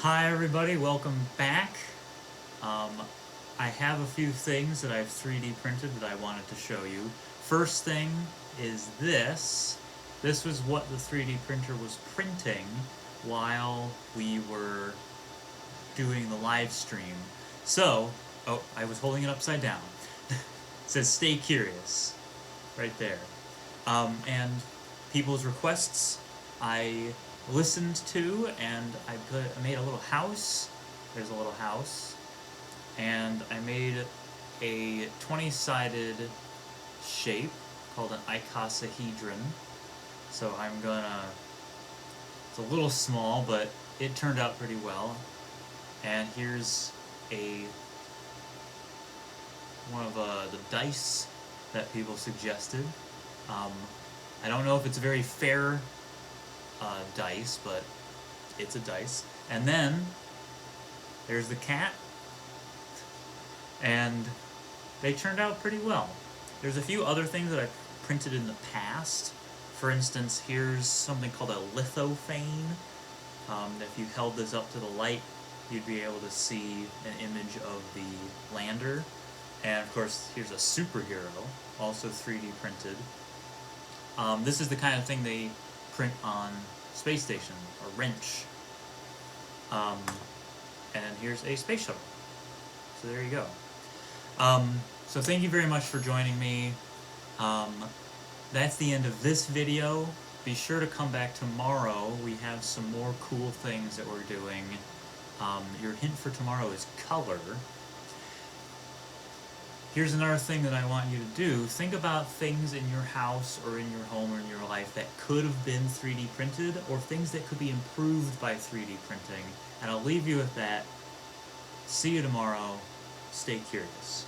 Hi everybody, welcome back. Um, I have a few things that I've 3D printed that I wanted to show you. First thing is this. This was what the 3D printer was printing while we were doing the live stream. So, oh, I was holding it upside down. It says stay curious, right there. And people's requests I listened to, and I made a little house. There's a little house, and I made a 20-sided shape called an icosahedron. So I'm gonna. It's a little small, but it turned out pretty well. And here's one of the dice that people suggested. Um, I don't know if it's a very fair dice, but it's a dice. And then there's the cat, and they turned out pretty well. There's a few other things that I printed in the past. For instance, here's something called a lithophane. If you held this up to the light, you'd be able to see an image of the lander. And of course, here's a superhero, also 3D printed. This is the kind of thing they print on space station, a wrench. And here's a space shuttle. So there you go. So thank you very much for joining me. That's the end of this video. Be sure to come back tomorrow. We have some more cool things that we're doing. Your hint for tomorrow is color. Here's another thing that I want you to do. Think about things in your house or in your home or in your life that could have been 3D printed, or things that could be improved by 3D printing. And I'll leave you with that. See you tomorrow. Stay curious.